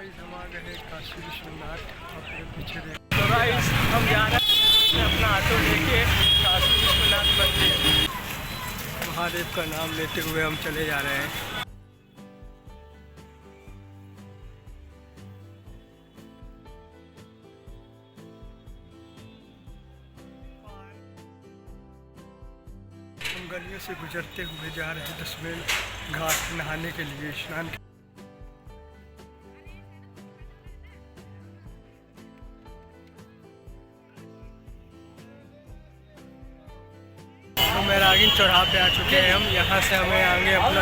Guys हम आ गए हैं काशी विश्वनाथ। अपने पीछे देख। तो गाइस हम जा रहे हैं अपना ऑटो लेके काशी विश्वनाथ मंदिर। महादेव का नाम लेते हुए हम चले जा रहे हैं। हम गलियों से गुजरते हुए जा रहे हैं दशमेल घाट नहाने के लिए, स्नान। तो मैरागिन चौराहा पे आ चुके हैं हम। यहाँ से हमें आगे अपना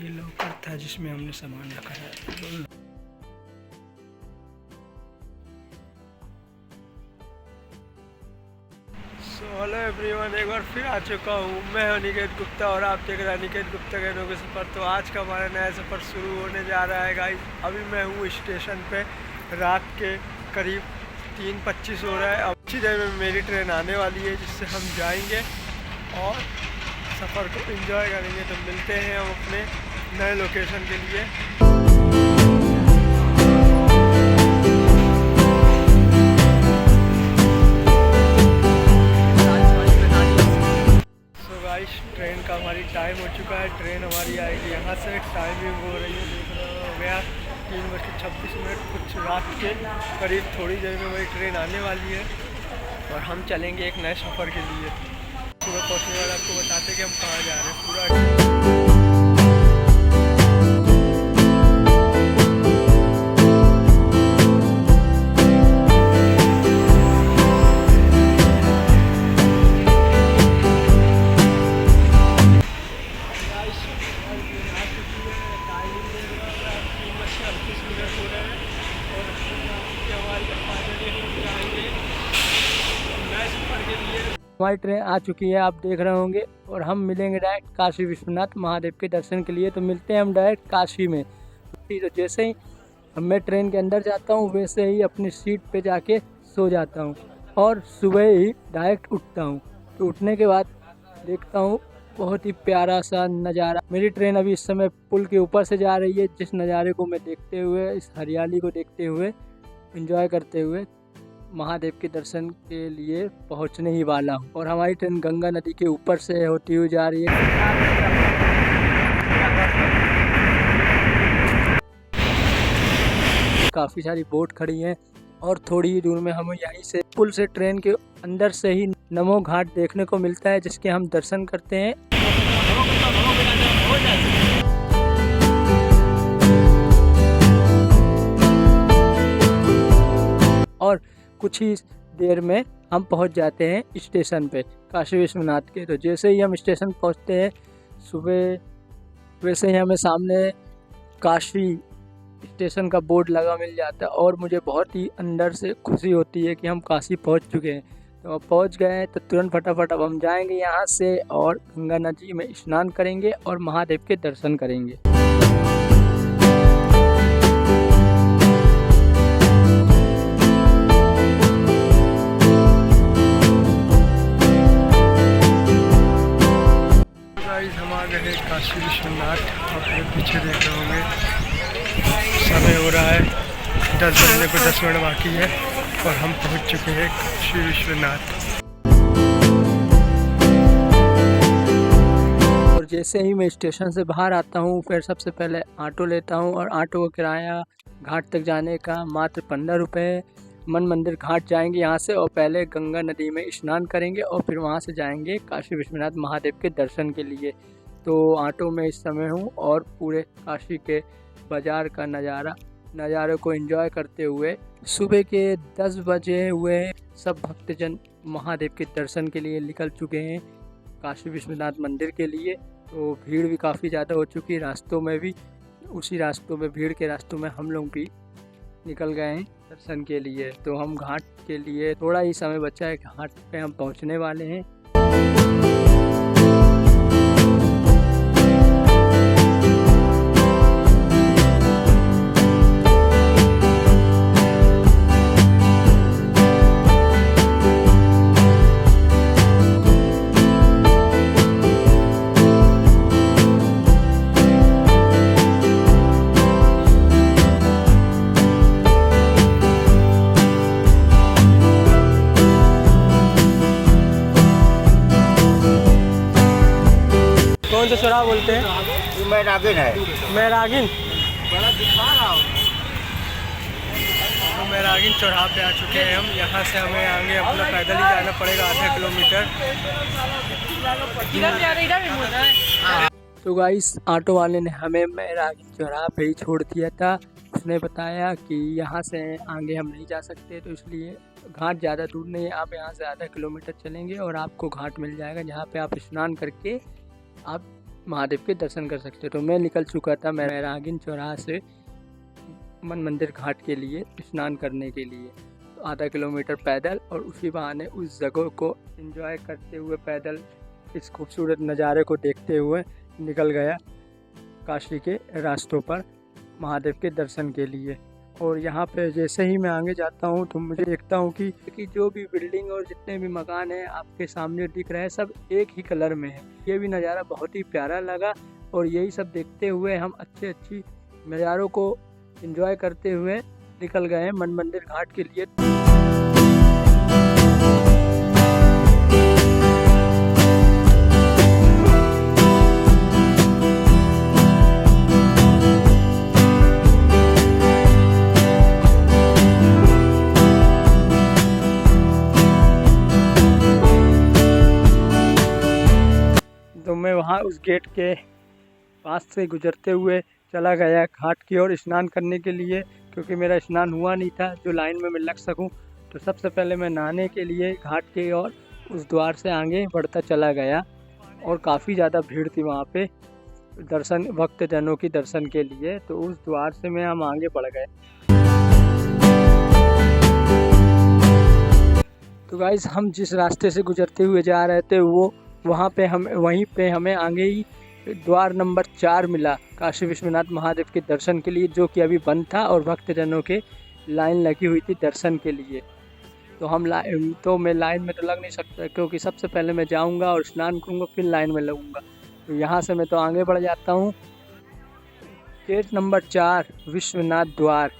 ये लॉकर था जिसमें हमने सामान रखा है। हेलो एवरीवन, एक बार फिर आ चुका हूँ। मैं हूँ निकेत गुप्ता और आप देख रहे हैं निकेत गुप्ता के के सफ़र। तो आज का हमारा नया सफ़र शुरू होने जा रहा है गाइस। अभी मैं हूँ स्टेशन पे, रात के करीब 3:25 हो रहा है। अब अच्छी देर में मेरी ट्रेन आने वाली है जिससे हम जाएंगे और सफ़र को एंजॉय करेंगे। तो मिलते हैं हम अपने नए लोकेशन के लिए। ट्रेन का हमारी टाइम हो चुका है। ट्रेन हमारी आएगी यहाँ से। टाइमिंग हो रही है, देख रहे हो गया 3:26। कुछ रात के करीब थोड़ी देर में हमारी ट्रेन आने वाली है और हम चलेंगे एक नए सफ़र के लिए। सुबह पहुँचने वाले आपको बताते कि हम कहाँ जा रहे हैं पूरा। हमारी ट्रेन आ चुकी है, आप देख रहे होंगे, और हम मिलेंगे डायरेक्ट काशी विश्वनाथ महादेव के दर्शन के लिए। तो मिलते हैं हम डायरेक्ट काशी में। तो जैसे ही मैं ट्रेन के अंदर जाता हूँ वैसे ही अपनी सीट पे जाके सो जाता हूँ और सुबह ही डायरेक्ट उठता हूँ। तो उठने के बाद देखता हूँ बहुत ही प्यारा सा नज़ारा। मेरी ट्रेन अभी इस समय पुल के ऊपर से जा रही है, जिस नज़ारे को मैं देखते हुए, इस हरियाली को देखते हुए, एंजॉय करते हुए महादेव के दर्शन के लिए पहुंचने ही वाला हूं। और हमारी ट्रेन गंगा नदी के ऊपर से होती हुई जा रही है। काफ़ी सारी बोट खड़ी हैं और थोड़ी ही दूर में हमें यहीं से पुल से ट्रेन के अंदर से ही नमो घाट देखने को मिलता है, जिसके हम दर्शन करते हैं। और कुछ ही देर में हम पहुंच जाते हैं स्टेशन पे काशी विश्वनाथ के। तो जैसे ही हम स्टेशन पहुंचते हैं सुबह, वैसे ही हमें सामने काशी स्टेशन का बोर्ड लगा मिल जाता है और मुझे बहुत ही अंदर से खुशी होती है कि हम काशी पहुंच चुके हैं। तो अब पहुंच गए हैं तो तुरंत फटाफट अब हम जाएंगे यहाँ से और गंगा नदी में स्नान करेंगे और महादेव के दर्शन करेंगे। हम आ गए काशी विश्वनाथ। अपने पीछे देख रहे होंगे, समय हो रहा है 10 बजने को 10 मिनट बाकी है और हम पहुंच चुके हैं काशी विश्वनाथ। और जैसे ही मैं स्टेशन से बाहर आता हूं फिर सबसे पहले ऑटो लेता हूं और ऑटो का किराया घाट तक जाने का मात्र 15 रुपये। मन मंदिर घाट जाएंगे यहाँ से और पहले गंगा नदी में स्नान करेंगे और फिर वहाँ से जाएंगे काशी विश्वनाथ महादेव के दर्शन के लिए। तो ऑटो में इस समय हूँ और पूरे काशी के बाज़ार का नज़ारे को एंजॉय करते हुए सुबह के 10 बजे हुए सब भक्तजन महादेव के दर्शन के लिए निकल चुके हैं काशी विश्वनाथ मंदिर के लिए। तो भीड़ भी काफ़ी ज़्यादा हो चुकी है रास्तों में भी। उसी रास्तों में, भीड़ के रास्तों में हम लोग भी निकल गए हैं दर्शन के लिए। तो हम घाट के लिए थोड़ा ही समय बचा है, घाट पे हम पहुंचने वाले हैं। चौराहा बोलते हैं? मैरागिन है। मैरागिन। तो मैरागिन चौराहा पे आ चुके हैं हम। यहाँ से हमें आगे अपना पैदल ही जाना पड़ेगा आधा किलोमीटर। तो गाइस ऑटो वाले ने हमें मैरागिन चौराहा पे ही छोड़ दिया था। उसने बताया कि यहाँ से आगे हम नहीं जा सकते, तो इसलिए घाट ज़्यादा दूर नहीं है, आप यहाँ से आधा किलोमीटर चलेंगे और आपको घाट मिल जाएगा जहाँ पे आप स्नान करके आप महादेव के दर्शन कर सकते हो। तो मैं निकल चुका था मैरागिन चौराहा से मन मंदिर घाट के लिए स्नान करने के लिए। तो आधा किलोमीटर पैदल और उसी बहाने उस जगह को एंजॉय करते हुए पैदल इस खूबसूरत नज़ारे को देखते हुए निकल गया काशी के रास्तों पर महादेव के दर्शन के लिए। और यहाँ पे जैसे ही मैं आगे जाता हूँ तो मुझे देखता हूँ कि जो भी बिल्डिंग और जितने भी मकान हैं आपके सामने दिख रहे हैं सब एक ही कलर में है। ये भी नज़ारा बहुत ही प्यारा लगा और यही सब देखते हुए हम अच्छी नज़ारों को एंजॉय करते हुए निकल गए मन मंदिर घाट के लिए। तो मैं वहाँ उस गेट के पास से गुजरते हुए चला गया घाट की ओर स्नान करने के लिए, क्योंकि मेरा स्नान हुआ नहीं था जो लाइन में मैं लग सकूं। तो सबसे पहले मैं नहाने के लिए घाट की ओर उस द्वार से आगे बढ़ता चला गया और काफ़ी ज़्यादा भीड़ थी वहाँ पे दर्शन भक्तजनों की दर्शन के लिए। तो उस द्वार से मैं हम आगे बढ़ गए। तो गाइस हम जिस रास्ते से गुजरते हुए जा रहे थे वो वहीं पे हमें आगे ही द्वार नंबर 4 मिला काशी विश्वनाथ महादेव के दर्शन के लिए, जो कि अभी बंद था और भक्तजनों के लाइन लगी हुई थी दर्शन के लिए। तो मैं लाइन में तो लग नहीं सकता, क्योंकि सबसे पहले मैं जाऊंगा और स्नान करूंगा फिर लाइन में लगूंगा। तो यहाँ से मैं तो आगे बढ़ जाता हूँ। गेट नंबर 4 विश्वनाथ द्वार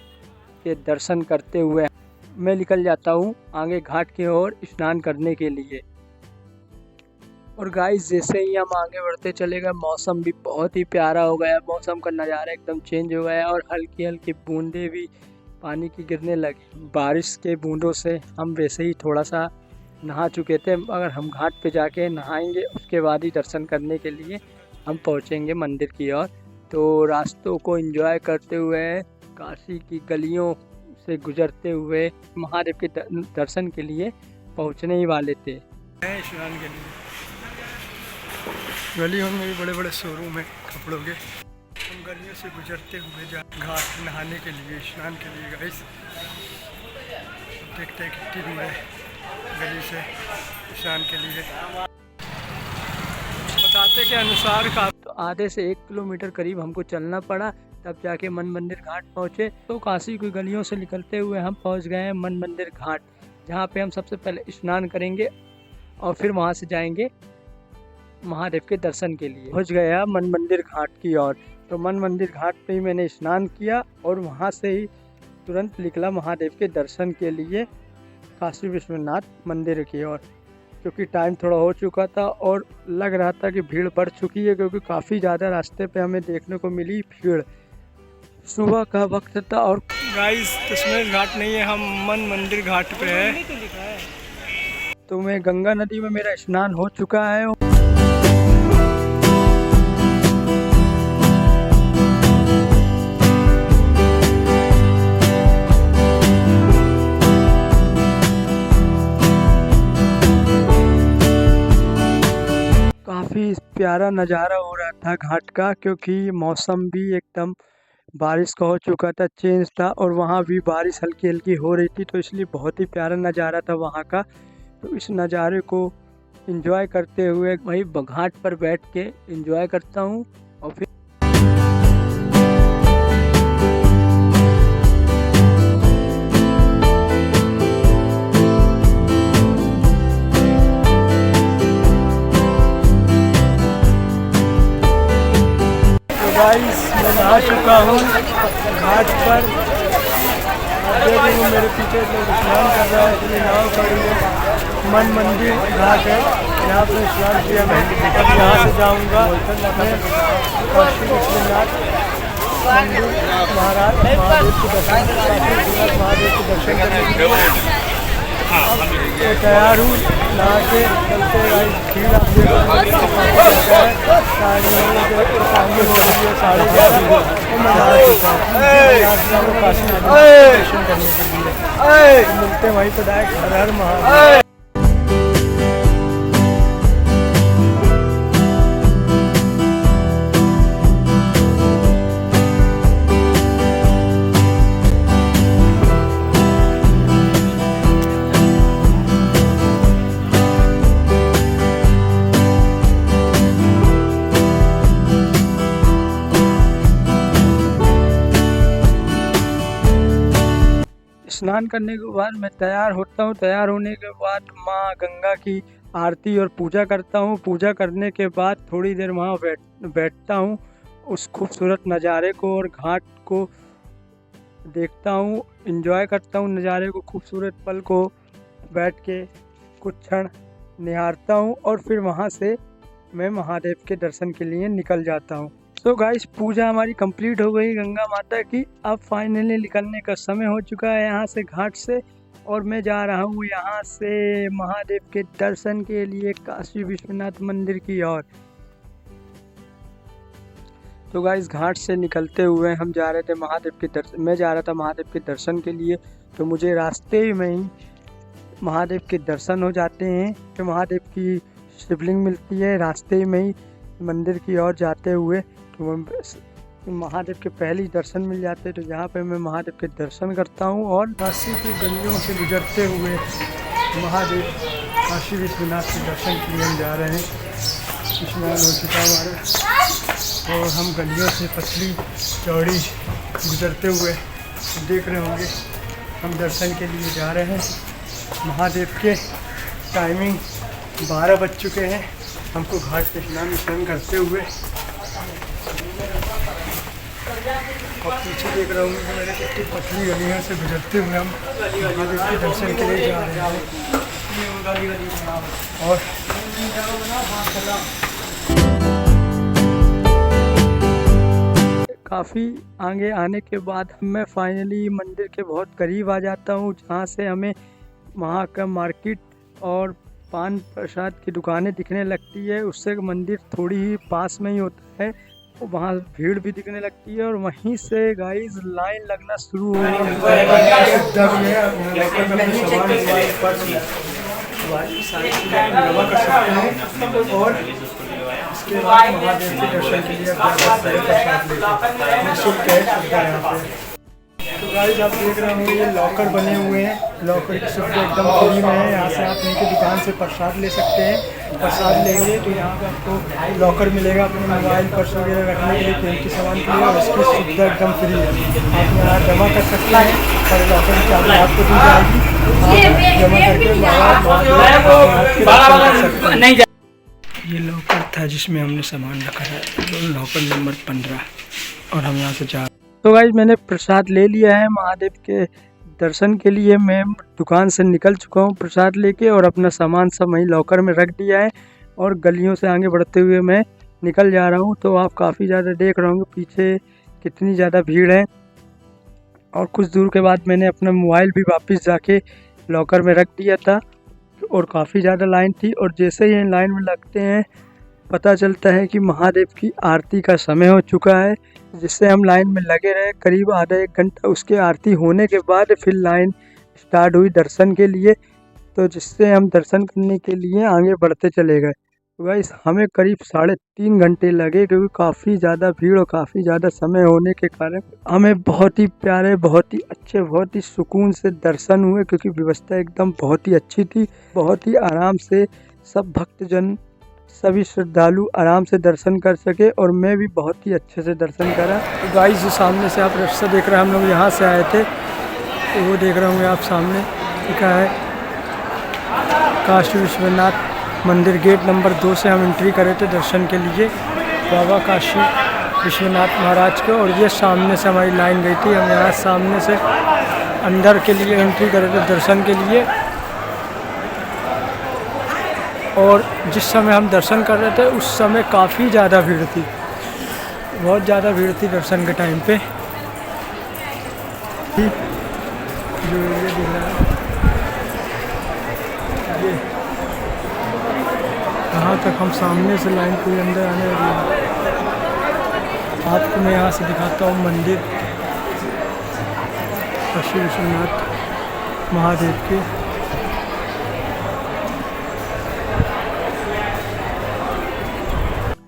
के दर्शन करते हुए मैं निकल जाता हूँ आगे घाट की ओर स्नान करने के लिए। और गाइस जैसे ही हम आगे बढ़ते चले गए मौसम भी बहुत ही प्यारा हो गया, मौसम का नज़ारा एकदम चेंज हो गया और हल्की हल्की बूंदें भी पानी की गिरने लगी। बारिश के बूंदों से हम वैसे ही थोड़ा सा नहा चुके थे, अगर हम घाट पे जाके नहाएंगे उसके बाद ही दर्शन करने के लिए हम पहुँचेंगे मंदिर की ओर। तो रास्तों को एंजॉय करते हुए काशी की गलियों से गुजरते हुए महादेव के दर्शन के लिए पहुँचने ही वाले थे। स्नान के लिए गलियों में भी बड़े बड़े शोरूम है कपड़ों के। हम गलियों से गुजरते हुए घाट नहाने के लिए स्नान के लिए गाइस देखते हैं कितनी दूर है गली से स्नान के लिए। बताते के अनुसार तो आधे से 1 किलोमीटर करीब हमको चलना पड़ा, तब जाके मन मंदिर घाट पहुँचे। तो काशी की गलियों से निकलते हुए हम पहुँच गए हैं मन मंदिर घाट, जहाँ पे हम सबसे पहले स्नान करेंगे और फिर वहाँ से जाएंगे महादेव के दर्शन के लिए। पहुँच गया मन मंदिर घाट की ओर। तो मन मंदिर घाट पे ही मैंने स्नान किया और वहाँ से ही तुरंत निकला महादेव के दर्शन के लिए काशी विश्वनाथ मंदिर की ओर, क्योंकि टाइम थोड़ा हो चुका था और लग रहा था कि भीड़ बढ़ चुकी है, क्योंकि काफ़ी ज़्यादा रास्ते पे हमें देखने को मिली भीड़। सुबह का वक्त था और गाइस दशमेश घाट नहीं है, हम मन मंदिर घाट पे है। तो मैं गंगा नदी में मेरा स्नान हो चुका है। काफ़ी प्यारा नज़ारा हो रहा था घाट का, क्योंकि मौसम भी एकदम बारिश का हो चुका था, चेंज था और वहाँ भी बारिश हल्की हल्की हो रही थी, तो इसलिए बहुत ही प्यारा नज़ारा था वहाँ का। तो इस नज़ारे को एंजॉय करते हुए वहीं घाट पर बैठ के एंजॉय करता हूँ। और फिर गाइस मैं नहा चुका हूँ घाट पर। मेरे पीछे लोग स्नान कर रहा है, इसलिए नाव खड़ी है। मन मंदिर घाट है। यहाँ पर स्नान किया मैं। अब यहाँ से जाऊँगा मैं काशी विश्वनाथ मंदिर महादेव के दर्शन, काशी विश्वनाथ महादेव के दर्शन करने के लिए तो तैयार हूँ। नहा के चलते भीड़ आप देख रहे हैं सामने हो रही है 11:30 तो मैं नहा चुका हूँ काशी दर्शन करने के लिए। तो मिलते हैं वहीं पर डायरेक्ट हर हर महादेव। स्नान करने के बाद मैं तैयार होता हूँ। तैयार होने के बाद माँ गंगा की आरती और पूजा करता हूँ। पूजा करने के बाद थोड़ी देर वहाँ बैठता हूँ, उस खूबसूरत नज़ारे को और घाट को देखता हूँ, एंजॉय करता हूँ नज़ारे को, खूबसूरत पल को बैठ के कुछ क्षण निहारता हूँ और फिर वहाँ से मैं महादेव के दर्शन के लिए निकल जाता हूँ। तो गाइस पूजा हमारी कंप्लीट हो गई गंगा माता की। अब फाइनली निकलने का समय हो चुका है यहाँ से घाट से, और मैं जा रहा हूँ यहाँ से महादेव के दर्शन के लिए काशी विश्वनाथ मंदिर की ओर। तो गाइस घाट से निकलते हुए हम जा रहे थे महादेव के दर्शन, मैं जा रहा था महादेव के दर्शन के लिए। तो मुझे रास्ते में ही महादेव के दर्शन हो जाते हैं, तो महादेव की शिवलिंग मिलती है रास्ते में ही मंदिर की ओर जाते हुए। तो महादेव के पहले ही दर्शन मिल जाते हैं, तो यहाँ पे मैं महादेव के दर्शन करता हूँ। और काशी की गलियों से गुजरते हुए महादेव काशी विश्वनाथ के दर्शन के लिए हम जा रहे हैं। स्नान हो चुका हमारा और हम गलियों से पतली चौड़ी गुजरते हुए देख रहे होंगे हम दर्शन के लिए जा रहे हैं महादेव के। टाइमिंग 12 बज चुके हैं। हमको घाट पे स्नान करते हुए और पीछे देख रहा हूँ कि मेरे कितनी पतली गलियों से गुजरते हुए हम महादेव के दर्शन के लिए जा रहे हैं। और काफ़ी आगे आने के बाद मैं फाइनली मंदिर के बहुत करीब आ जाता हूँ, जहाँ से हमें वहाँ का मार्केट और पान प्रसाद की दुकानें दिखने लगती है। उससे मंदिर थोड़ी ही पास में ही होता है, वहाँ भीड़ भी दिखने लगती है और वहीं से गाइस लाइन लगना शुरू हो गई। और इसके बाद महादेव के दर्शन के लिए यहाँ पे। तो गाइस आप देख रहे होंगे ये लॉकर बने हुए हैं। लॉकर की सुविधा एकदम फ्री में है। यहाँ से आप इनकी दुकान से प्रसाद ले सकते हैं। प्रसाद लेंगे तो यहाँ पे आपको लॉकर मिलेगा अपने मोबाइल पर्स वगैरह रखने के लिए, कीमती सामान के लिए, और इसकी सुविधा एकदम फ्री है। आप यहाँ जमा कर सकते हैं और लॉकर की चाबी आपको दी जाएगी, आप जमा करके ये लॉकर था जिसमें हमने सामान रखा है, लॉकर नंबर 15, और हम यहाँ से जा। तो गाइस मैंने प्रसाद ले लिया है महादेव के दर्शन के लिए। मैं दुकान से निकल चुका हूँ प्रसाद लेके, और अपना सामान सब वहीं लॉकर में रख दिया है और गलियों से आगे बढ़ते हुए मैं निकल जा रहा हूँ। तो आप काफ़ी ज़्यादा देख रहे होंगे पीछे कितनी ज़्यादा भीड़ है। और कुछ दूर के बाद मैंने अपना मोबाइल भी वापस जाके लॉकर में रख दिया था और काफ़ी ज़्यादा लाइन थी। और जैसे ही लाइन में लगते हैं पता चलता है कि महादेव की आरती का समय हो चुका है, जिससे हम लाइन में लगे रहे करीब आधा 1 घंटा। उसके आरती होने के बाद फिर लाइन स्टार्ट हुई दर्शन के लिए, तो जिससे हम दर्शन करने के लिए आगे बढ़ते चले गए। तो गाइस हमें करीब 3.5 घंटे लगे, क्योंकि काफ़ी ज़्यादा भीड़ और काफ़ी ज़्यादा समय होने के कारण हमें बहुत ही प्यारे, बहुत ही अच्छे, बहुत ही सुकून से दर्शन हुए, क्योंकि व्यवस्था एकदम बहुत ही अच्छी थी। बहुत ही आराम से सब भक्तजन, सभी श्रद्धालु आराम से दर्शन कर सके, और मैं भी बहुत ही अच्छे से दर्शन करा। तो गाइस जो सामने से आप रास्ता देख रहे हैं, हम लोग यहाँ से आए थे, तो वो देख रहे होंगे आप सामने लिखा है काशी विश्वनाथ मंदिर। गेट नंबर 2 से हम एंट्री करे थे दर्शन के लिए बाबा काशी विश्वनाथ महाराज को, और ये सामने से हमारी लाइन गई थी। हम यहाँ सामने से अंदर के लिए एंट्री करे थे दर्शन के लिए, और जिस समय हम दर्शन कर रहे थे उस समय काफ़ी ज़्यादा भीड़ थी, बहुत ज़्यादा भीड़ थी दर्शन के टाइम पे। जो एरिया दिख रहा है ये, यहाँ तक हम सामने से लाइन पूरी अंदर आने वाली है। आपको मैं यहाँ से दिखाता हूँ मंदिर काशी विश्वनाथ महादेव के।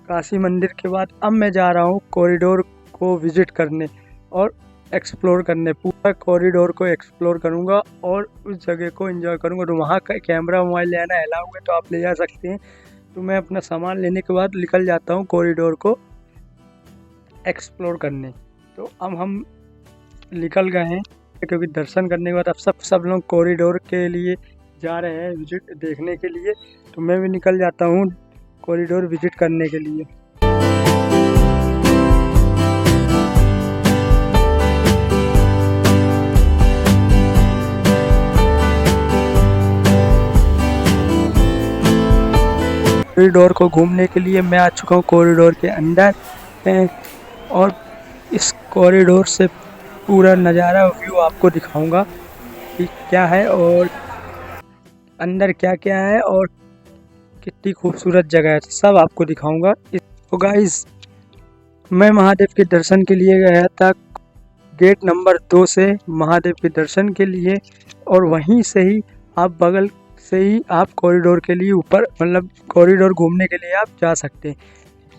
काशी मंदिर के बाद अब मैं जा रहा हूँ कॉरिडोर को विजिट करने और एक्सप्लोर करने। पूरा कॉरिडोर को एक्सप्लोर करूँगा और उस जगह को एंजॉय करूँगा। तो वहाँ का कैमरा मोबाइल लेना अलाउ है तो आप ले जा सकते हैं। तो मैं अपना सामान लेने के बाद निकल जाता हूँ कॉरिडोर को एक्सप्लोर करने। तो अब हम निकल गए हैं क्योंकि दर्शन करने के बाद अब सब लोग कॉरिडोर के लिए जा रहे हैं विजिट देखने के लिए। तो मैं भी निकल जाता हूँ कॉरिडोर विजिट करने के लिए। कॉरिडोर को घूमने के लिए मैं आ चुका हूँ कॉरिडोर के अंदर और इस कॉरिडोर से पूरा नज़ारा व्यू आपको दिखाऊंगा कि क्या है और अंदर क्या क्या है और कितनी खूबसूरत जगह है, सब आपको दिखाऊंगा। तो गाइस मैं महादेव के दर्शन के लिए गया था गेट नंबर 2 से महादेव के दर्शन के लिए, और वहीं से ही आप बगल से ही आप कॉरिडोर के लिए ऊपर मतलब कॉरिडोर घूमने के लिए आप जा सकते हैं।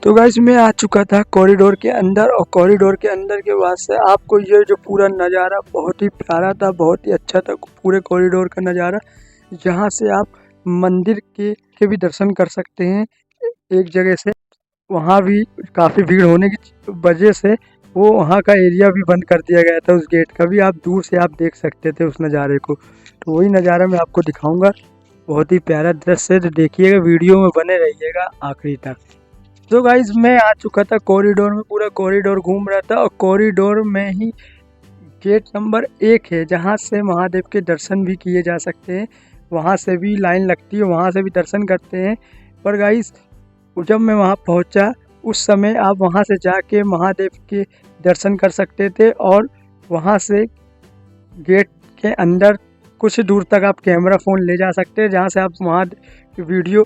तो गाइस मैं आ चुका था कॉरिडोर के अंदर, और कॉरिडोर के अंदर के बाद से आपको ये जो पूरा नज़ारा बहुत ही प्यारा था, बहुत ही अच्छा था पूरे कॉरिडोर का नज़ारा। जहाँ से आप मंदिर के भी दर्शन कर सकते हैं एक जगह से। वहाँ भी काफ़ी भीड़ होने की वजह से वो वहाँ का एरिया भी बंद कर दिया गया था, उस गेट का भी आप दूर से आप देख सकते थे उस नज़ारे को। तो वही नज़ारा मैं आपको दिखाऊंगा, बहुत ही प्यारा दृश्य। तो देखिएगा, वीडियो में बने रहिएगा आखिरी तक। तो गाइज मैं आ चुका था कॉरिडोर में, पूरा कॉरिडोर घूम रहा था, और कॉरिडोर में ही गेट नंबर 1 है जहाँ से महादेव के दर्शन भी किए जा सकते हैं। वहाँ से भी लाइन लगती है, वहाँ से भी दर्शन करते हैं। पर गाइज जब मैं वहाँ पहुँचा उस समय आप वहाँ से जाके महादेव के दर्शन कर सकते थे, और वहाँ से गेट के अंदर कुछ दूर तक आप कैमरा फ़ोन ले जा सकते हैं, जहाँ से आप वहाँ वीडियो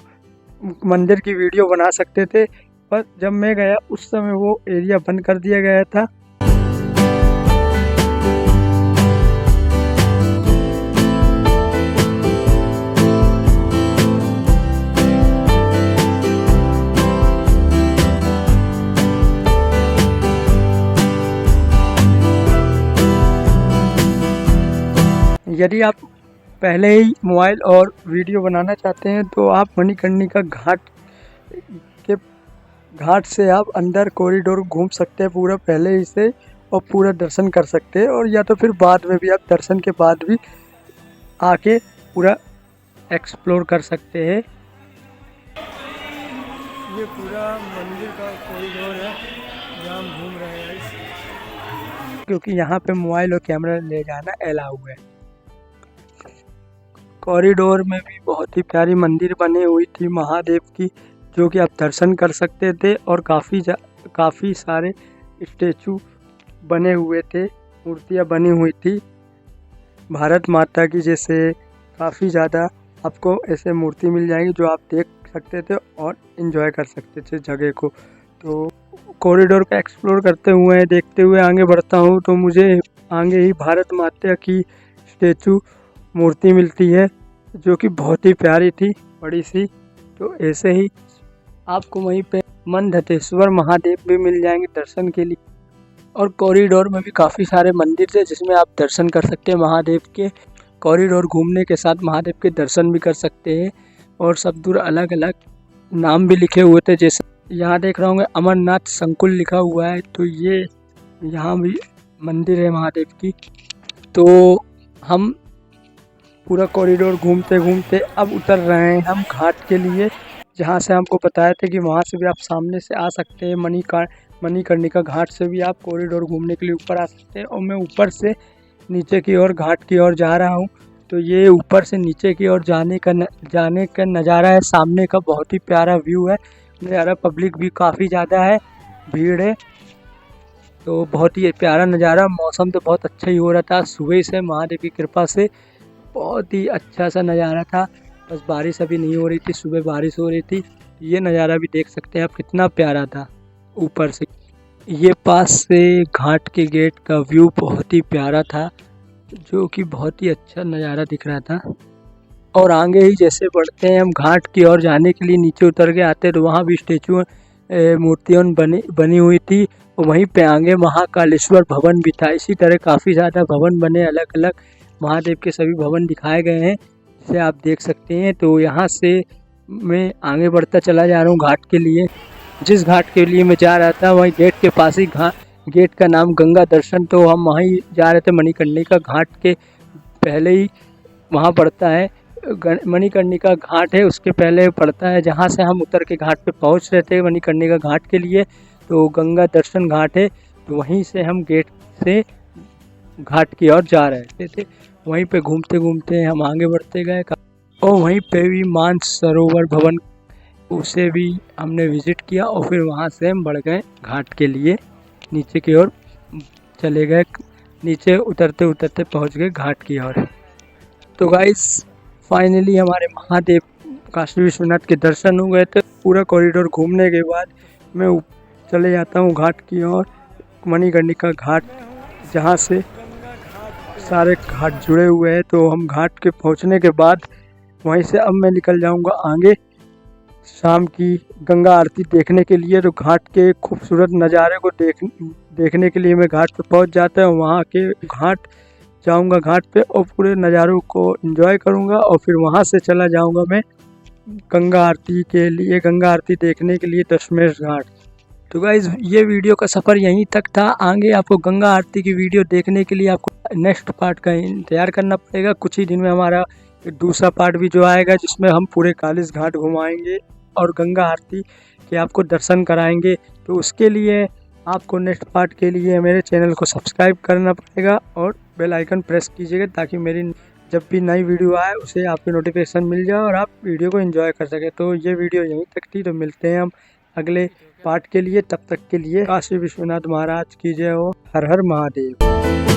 मंदिर की वीडियो बना सकते थे। पर जब मैं गया उस समय वो एरिया बंद कर दिया गया था। यदि आप पहले ही मोबाइल और वीडियो बनाना चाहते हैं तो आप मणिकर्णिका घाट से आप अंदर कॉरिडोर घूम सकते हैं पूरा पहले ही से, और पूरा दर्शन कर सकते हैं। और या तो फिर बाद में भी आप दर्शन के बाद भी आके पूरा एक्सप्लोर कर सकते हैं। ये पूरा मंदिर का कॉरिडोर है जहाँ हम घूम रहे हैं, क्योंकि यहाँ पे मोबाइल और कैमरा ले जाना अलाउ है। कॉरिडोर में भी बहुत ही प्यारी मंदिर बनी हुई थी महादेव की, जो कि आप दर्शन कर सकते थे, और काफ़ी सारे स्टैचू बने हुए थे, मूर्तियाँ बनी हुई थी भारत माता की। जैसे काफ़ी ज़्यादा आपको ऐसे मूर्ति मिल जाएगी जो आप देख सकते थे और एंजॉय कर सकते थे जगह को। तो कॉरिडोर का एक्सप्लोर करते हुए देखते हुए आगे बढ़ता हूँ, तो मुझे आगे ही भारत माता की स्टैचू मूर्ति मिलती है, जो कि बहुत ही प्यारी थी, बड़ी सी। तो ऐसे ही आपको वहीं पे मनधतेश्वर महादेव भी मिल जाएंगे दर्शन के लिए। और कॉरिडोर में भी काफ़ी सारे मंदिर थे जिसमें आप दर्शन कर सकते हैं महादेव के। कॉरिडोर घूमने के साथ महादेव के दर्शन भी कर सकते हैं, और सब दूर अलग अलग नाम भी लिखे हुए थे। जैसे यहाँ देख रहा हूँ अमरनाथ संकुल लिखा हुआ है, तो ये यहाँ भी मंदिर है महादेव की। तो हम पूरा कॉरिडोर घूमते घूमते अब उतर रहे हैं हम घाट के लिए, जहाँ से हमको बताया था कि वहाँ से भी आप सामने से आ सकते हैं। मणिकर्णिका घाट से भी आप कॉरिडोर घूमने के लिए ऊपर आ सकते हैं। और मैं ऊपर से नीचे की ओर घाट की ओर जा रहा हूँ, तो ये ऊपर से नीचे की ओर जाने का नज़ारा है। सामने का बहुत ही प्यारा व्यू है नज़ारा। पब्लिक भी काफ़ी ज़्यादा है, भीड़ है, तो बहुत ही प्यारा नज़ारा। मौसम तो बहुत अच्छा ही हो रहा था सुबह से, महादेव की कृपा से बहुत ही अच्छा सा नज़ारा था। बस बारिश अभी नहीं हो रही थी, सुबह बारिश हो रही थी। ये नज़ारा भी देख सकते हैं आप, कितना प्यारा था ऊपर से। ये पास से घाट के गेट का व्यू बहुत ही प्यारा था, जो कि बहुत ही अच्छा नज़ारा दिख रहा था। और आगे ही जैसे बढ़ते हैं हम घाट की ओर जाने के लिए, नीचे उतर के आते तो वहाँ भी स्टेचू मूर्तियाँ बनी हुई थी। और वहीं पे आगे महाकालेश्वर भवन भी था। इसी तरह काफ़ी ज़्यादा भवन बने, अलग अलग महादेव के सभी भवन दिखाए गए हैं, जिसे आप देख सकते हैं। तो यहाँ से मैं आगे बढ़ता चला जा रहा हूँ घाट के लिए। जिस घाट के लिए मैं जा रहा था वहीं गेट के पास ही गेट का नाम गंगा दर्शन, तो हम वहीं जा रहे थे। मणिकर्णिका घाट के पहले ही वहाँ पड़ता है, मणिकर्णिका घाट है उसके पहले पड़ता है। जहाँ से हम उतर के घाट पे पहुँच रहे थे मणिकर्णिका घाट के लिए, तो गंगा दर्शन घाट है। तो वहीं से हम गेट से घाट की ओर जा रहे थे। वहीं पे घूमते घूमते हम आगे बढ़ते गए और वहीं पे भी मानसरोवर भवन, उसे भी हमने विज़िट किया। और फिर वहाँ से हम बढ़ गए घाट के लिए, नीचे की ओर चले गए। नीचे उतरते उतरते पहुँच गए घाट की ओर। तो गाइस फाइनली हमारे महादेव काशी विश्वनाथ के दर्शन हो गए थे। पूरा कॉरिडोर घूमने के बाद मैं चले जाता हूँ घाट की ओर, मणिकर्णिका घाट, जहाँ से सारे घाट जुड़े हुए हैं। तो हम घाट के पहुँचने के बाद वहीं से अब मैं निकल जाऊँगा आगे शाम की गंगा आरती देखने के लिए। तो घाट के खूबसूरत नज़ारे को देखने के लिए मैं घाट पे पहुँच जाता हूँ। वहाँ के घाट जाऊँगा घाट पे और पूरे नज़ारों को एंजॉय करूँगा। और फिर वहाँ से चला जाऊँगा मैं गंगा आरती के लिए, गंगा आरती देखने के लिए दशमेश घाट। तो गाइज़ ये वीडियो का सफ़र यहीं तक था। आगे आपको गंगा आरती की वीडियो देखने के लिए आपको नेक्स्ट पार्ट का इंतज़ार करना पड़ेगा। कुछ ही दिन में हमारा दूसरा पार्ट भी जो आएगा, जिसमें हम पूरे कालिस घाट घुमाएंगे और गंगा आरती के आपको दर्शन कराएंगे। तो उसके लिए आपको नेक्स्ट पार्ट के लिए मेरे चैनल को सब्सक्राइब करना पड़ेगा और बेल आइकन प्रेस कीजिएगा, ताकि मेरी जब भी नई वीडियो आए उसे आपको नोटिफिकेशन मिल जाए और आप वीडियो को एंजॉय कर सकें। तो ये वीडियो यहीं तक थी, तो मिलते हैं हम अगले पार्ट के लिए। तब तक के लिए काशी विश्वनाथ महाराज की जय हो। हर हर महादेव।